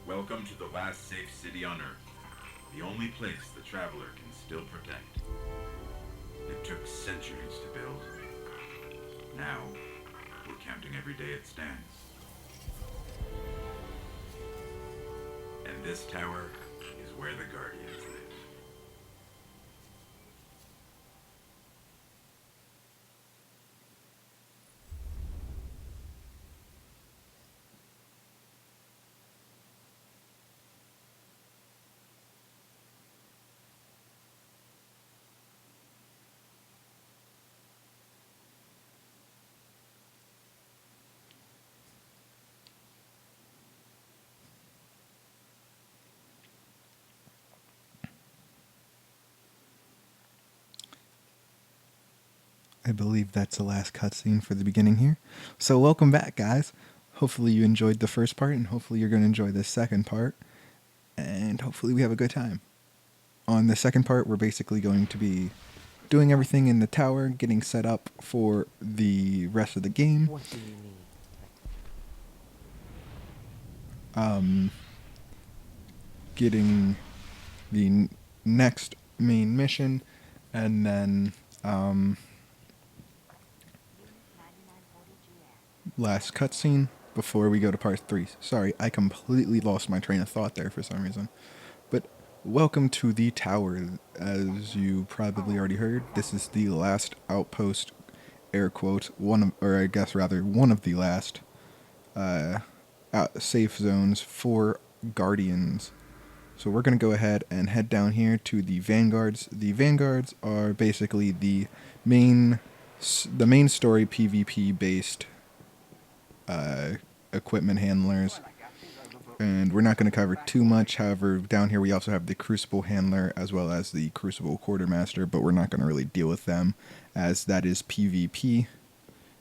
Welcome to the last safe city on Earth, the only place the traveler can still protect. It took centuries to build. Now, we're counting every day it stands. And this tower is where the Guardians live. I believe that's the last cutscene for the beginning here. So welcome back, guys. Hopefully you enjoyed the first part, and hopefully you're going to enjoy the second part, and hopefully we have a good time. On the second part, we're basically going to be doing everything in the tower, getting set up for the rest of the game. What do you need? Getting the next main mission, and then last cutscene before we go to part 3. Sorry, I completely lost my train of thought there for some reason. But welcome to the tower. As you probably already heard, this is the last outpost, air quotes, one of the last safe zones for Guardians. So we're going to go ahead and head down here to the Vanguards. The Vanguards are basically the main story PvP based equipment handlers, and we're not going to cover too much. However, down here we also have the Crucible handler as well as the Crucible quartermaster, but we're not going to really deal with them as that is PvP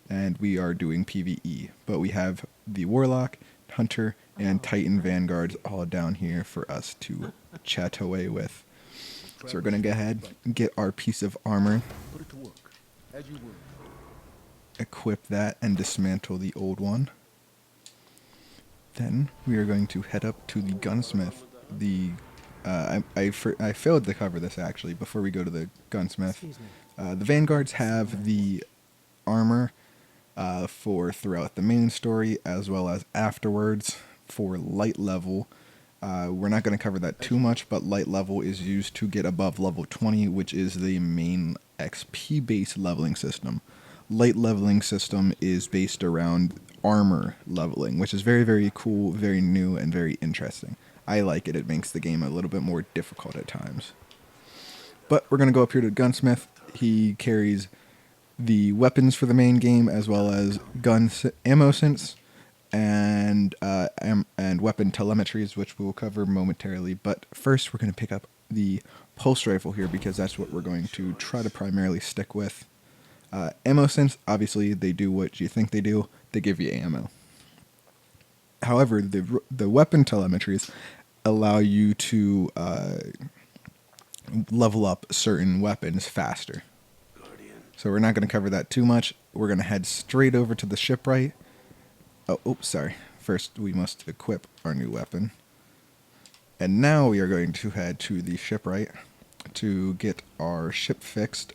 and we are doing PvE. But we have the Warlock, Hunter, and Titan Vanguards all down here for us to chat away with. So we're going to go ahead and get our piece of armor, Put it to work, as you will. equip that, and dismantle the old one. Then we are going to head up to the gunsmith. I failed to cover this actually before we go to the gunsmith. Excuse me. The Vanguards have the armor for throughout the main story as well as afterwards for light level. We're not going to cover that too much, but light level is used to get above level 20, which is the main XP based leveling system. Light leveling system is based around armor leveling, which is very, very cool, very new, and very interesting. I like it. It makes the game a little bit more difficult at times. But we're going to go up here to Gunsmith. He carries the weapons for the main game as well as ammo synths and weapon telemetries, which we'll cover momentarily. But first, we're going to pick up the pulse rifle here because that's what we're going to try to primarily stick with. Ammo synths, obviously, they do what you think they do. They give you ammo. However, the weapon telemetries allow you to level up certain weapons faster. So we're not going to cover that too much. We're going to head straight over to the shipwright. Oops, sorry. First, we must equip our new weapon. And now we are going to head to the shipwright to get our ship fixed.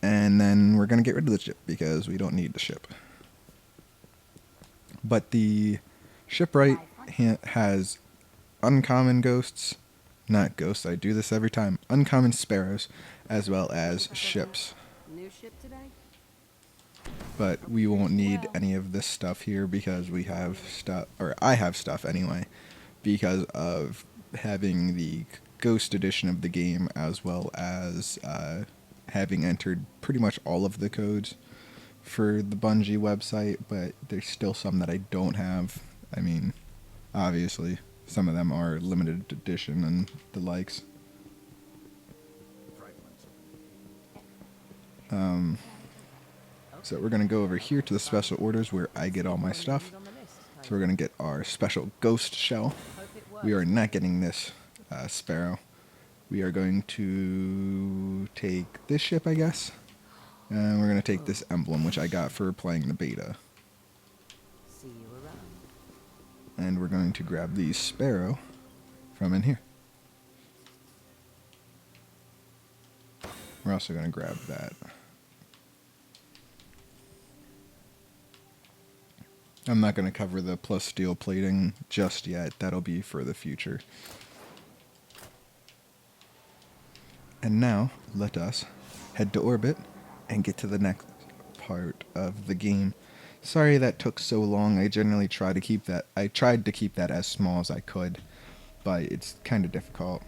And then we're going to get rid of the ship because we don't need the ship. But the shipwright has uncommon ghosts. Not ghosts, I do this every time. Uncommon sparrows as well as ships. New ship today? But we won't need any of this stuff here because we have stuff, or I have stuff anyway, because of having the Ghost edition of the game as well as having entered pretty much all of the codes for the Bungie website, but there's still some that I don't have. I mean, obviously, some of them are limited edition and the likes. So we're going to go over here to the special orders where I get all my stuff. So we're going to get our special ghost shell. We are not getting this sparrow. We are going to take this ship, I guess. And we're going to take this emblem, which I got for playing the beta. See you around. And we're going to grab the sparrow from in here. We're also going to grab that. I'm not going to cover the plus steel plating just yet. That'll be for the future. And now, let us head to orbit and get to the next part of the game. Sorry that took so long. I generally try to keep that. I tried to keep that as small as I could, but it's kind of difficult.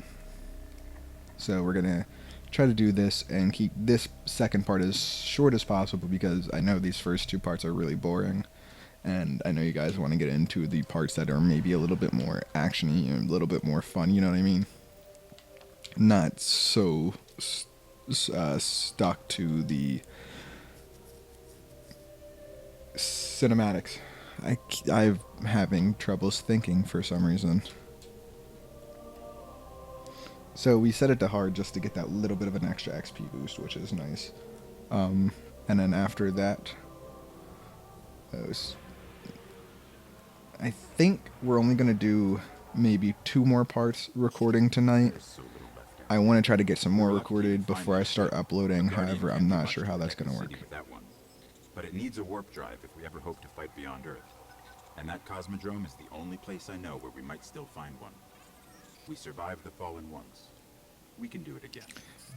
So we're going to try to do this and keep this second part as short as possible because I know these first two parts are really boring. And I know you guys want to get into the parts that are maybe a little bit more actiony and a little bit more fun, you know what I mean? Not so stuck to the cinematics. I'm having troubles thinking for some reason. So we set it to hard just to get that little bit of an extra XP boost, which is nice. And then after that, I think we're only going to do maybe 2 more parts recording tonight. I want to try to get some more recorded before I start uploading. However, I'm not sure how that's going to work. But it needs a warp drive if we ever hope to fight beyond Earth. And that Cosmodrome is the only place I know where we might still find one. We survived the Fallen once. We can do it again.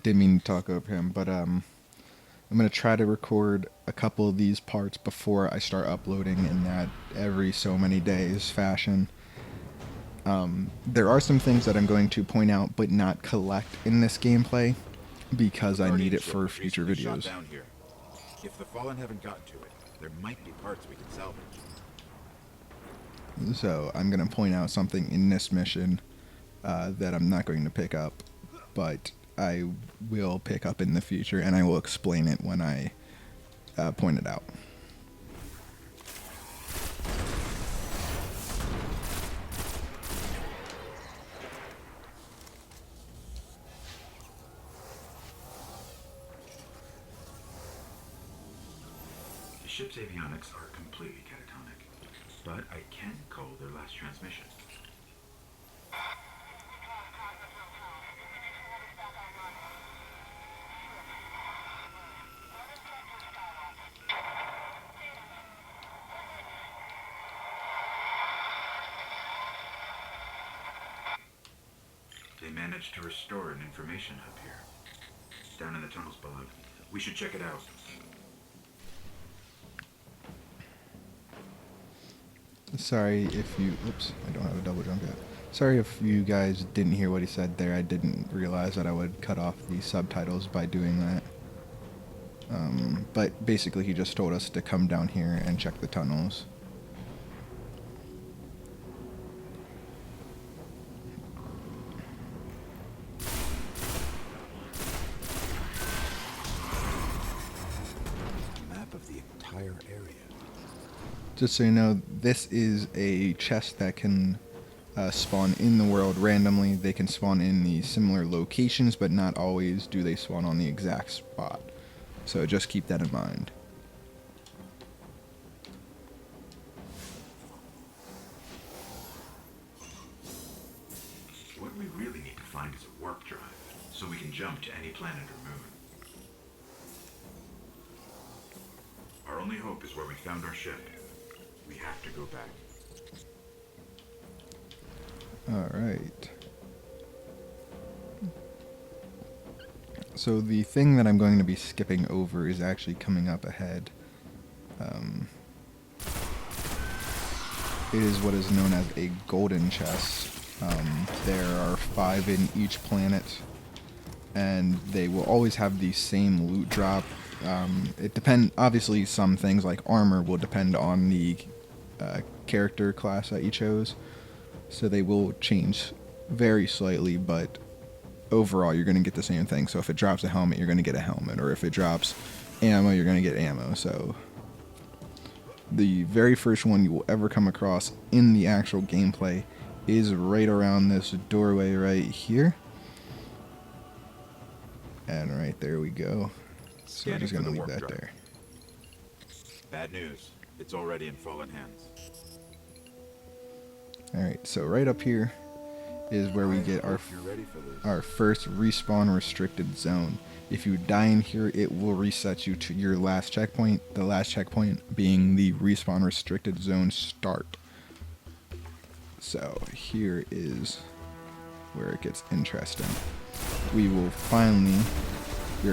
Didn't mean to talk over him, but I'm going to try to record a couple of these parts before I start uploading in that every so many days fashion. There are some things that I'm going to point out but not collect in this gameplay because I need it for future videos. Down here. If the Fallen haven't gotten to it, there might be parts we can salvage. So I'm going to point out something in this mission that I'm not going to pick up, but I will pick up in the future, and I will explain it when I point it out. The ship's avionics are completely catatonic, but I can call their last transmission. They managed to restore an information hub here, down in the tunnels below. We should check it out. Sorry if you... Oops, I don't have a double jump yet. Sorry if you guys didn't hear what he said there. I didn't realize that I would cut off the subtitles by doing that. But basically he just told us to come down here and check the tunnels. Map of the entire area. Just so you know, this is a chest that can spawn in the world randomly. They can spawn in the similar locations, but not always do they spawn on the exact spot. So just keep that in mind. What we really need to find is a warp drive, so we can jump to any planet or moon. Our only hope is where we found our ship. We have to go back. Alright. So the thing that I'm going to be skipping over is actually coming up ahead. It is what is known as a golden chest. There are 5 in each planet, and they will always have the same loot drop. Obviously some things like armor will depend on the character class that you chose, so they will change very slightly, but overall you're going to get the same thing. So if it drops a helmet, you're going to get a helmet, or if it drops ammo, you're going to get ammo. So the very first one you will ever come across in the actual gameplay is right around this doorway right here, and right there we go. So I'm just going to leave that there. Bad news. It's already in Fallen hands. Alright, so right up here is where we get our first respawn restricted zone. If you die in here, it will reset you to your last checkpoint, the last checkpoint being the respawn restricted zone start. So here is where it gets interesting. We're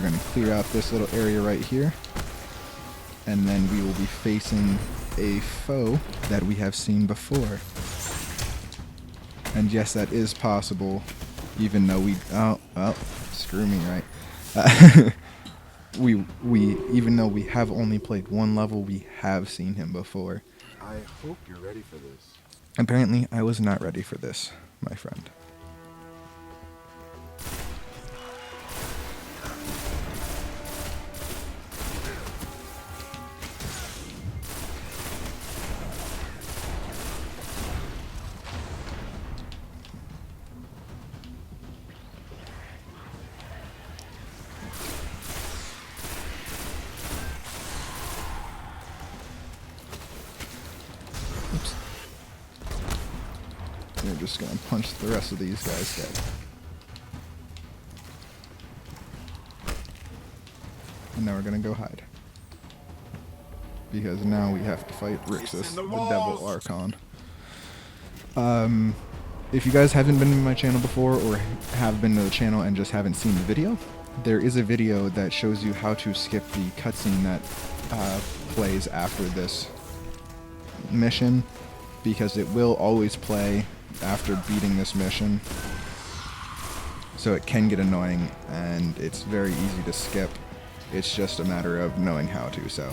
going to clear out this little area right here, and then we will be facing a foe that we have seen before. And yes, that is possible, even though screw me, right? Even though we have only played one level, we have seen him before. I hope you're ready for this. Apparently, I was not ready for this, my friend. Oops. We're just gonna punch the rest of these guys dead. And now we're gonna go hide. Because now we have to fight Rixus, the Devil Archon. If you guys haven't been to my channel before, or have been to the channel and just haven't seen the video, there is a video that shows you how to skip the cutscene that plays after this mission, because it will always play after beating this mission. So it can get annoying, and it's very easy to skip. It's just a matter of knowing how to, so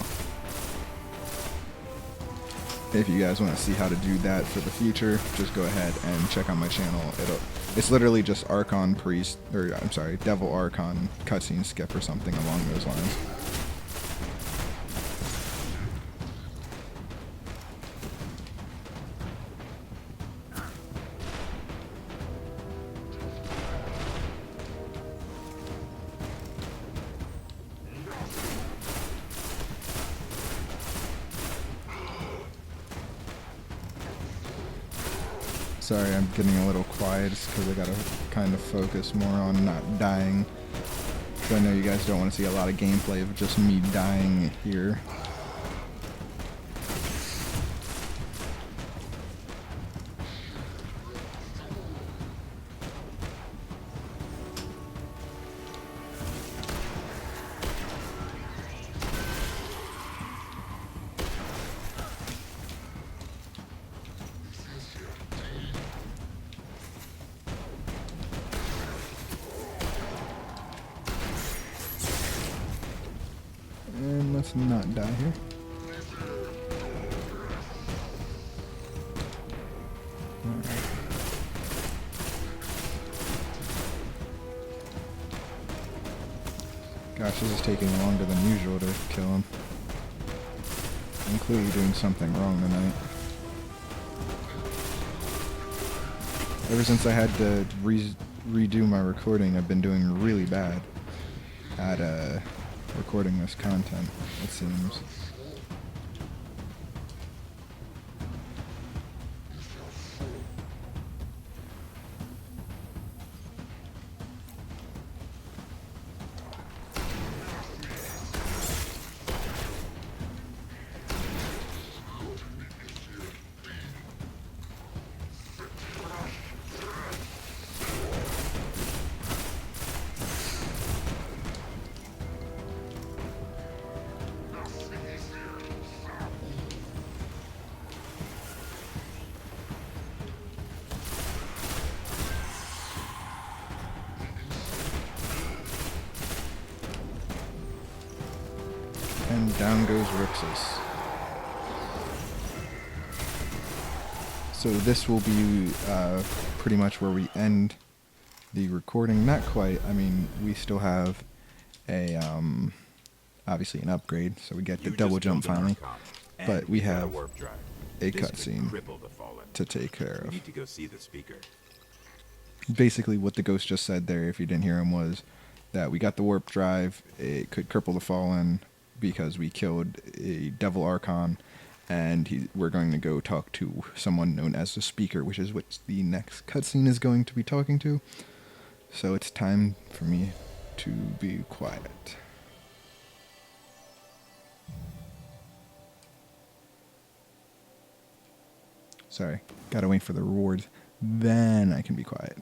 if you guys want to see how to do that for the future, just go ahead and check out my channel. It's literally just Archon Priest, or I'm sorry, Devil Archon cutscene skip or something along those lines. Sorry, I'm getting a little quiet just because I gotta kind of focus more on not dying. So I know you guys don't want to see a lot of gameplay of just me dying here. And let's not die here. Alright. Gosh, this is taking longer than usual to kill him. I'm clearly doing something wrong tonight. Ever since I had to redo my recording, I've been doing really bad at recording this content, it seems. And down goes Rixus. So this will be pretty much where we end the recording. Not quite. I mean, we still have a obviously an upgrade, so we get the double jump finally. But we have a cutscene to take care of. We need to go see the speaker. Basically, what the ghost just said there, if you didn't hear him, was that we got the warp drive. It could cripple the Fallen because we killed a Devil Archon, and we're going to go talk to someone known as the Speaker, which is what the next cutscene is going to be talking to. So it's time for me to be quiet. Sorry, gotta wait for the rewards, then I can be quiet.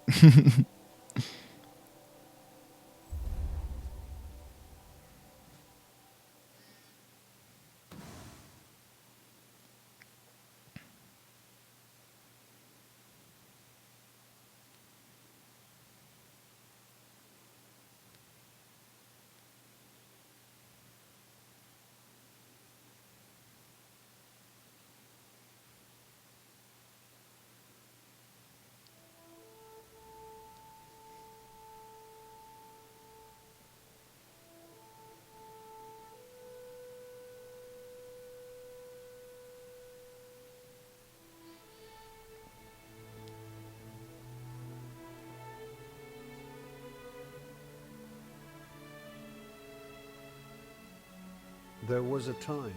There was a time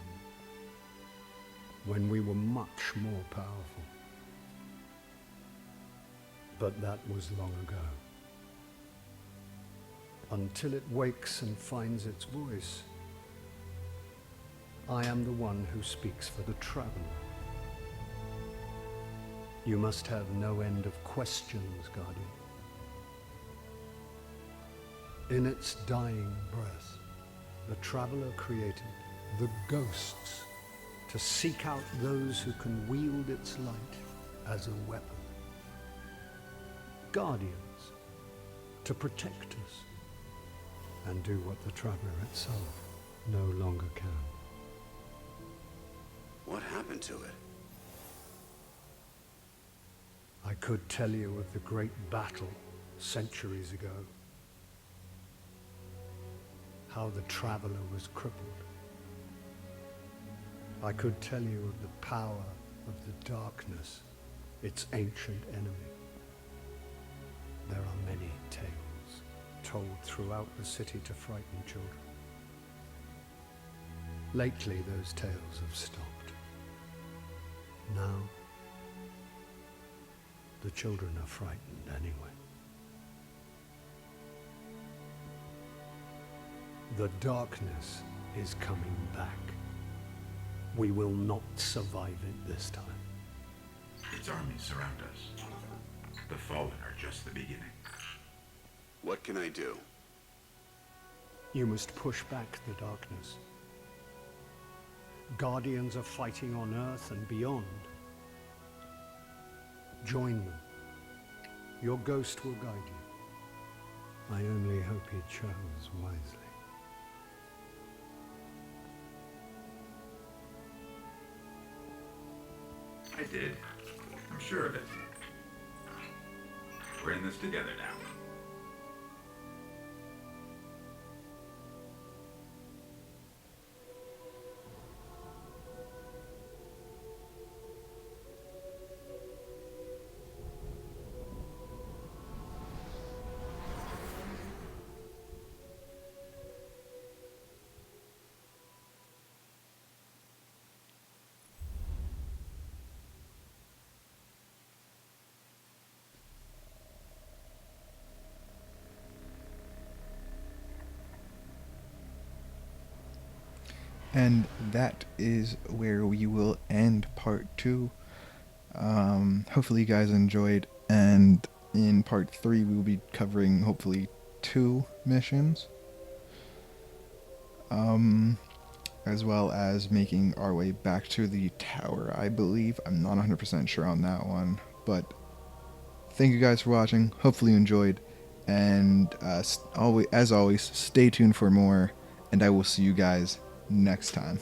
when we were much more powerful. But that was long ago. Until it wakes and finds its voice, I am the one who speaks for the traveler. You must have no end of questions, Guardian. In its dying breath, the traveler created the ghosts to seek out those who can wield its light as a weapon. Guardians to protect us and do what the traveler itself no longer can. What happened to it? I could tell you of the great battle centuries ago. How the traveler was crippled. I could tell you of the power of the darkness, its ancient enemy. There are many tales told throughout the city to frighten children. Lately, those tales have stopped. Now, the children are frightened anyway. The darkness is coming back. We will not survive it this time. Its armies surround us. The Fallen are just the beginning. What can I do? You must push back the darkness. Guardians are fighting on Earth and beyond. Join them. Your ghost will guide you. I only hope he chose wisely. I did. I'm sure of it. We're in this together now. And that is where we will end part 2. Hopefully you guys enjoyed, and in part 3 we will be covering hopefully 2 missions, as well as making our way back to the tower, I believe. I'm not 100% sure on that one, but thank you guys for watching. Hopefully you enjoyed, and as always, stay tuned for more, and I will see you guys next time.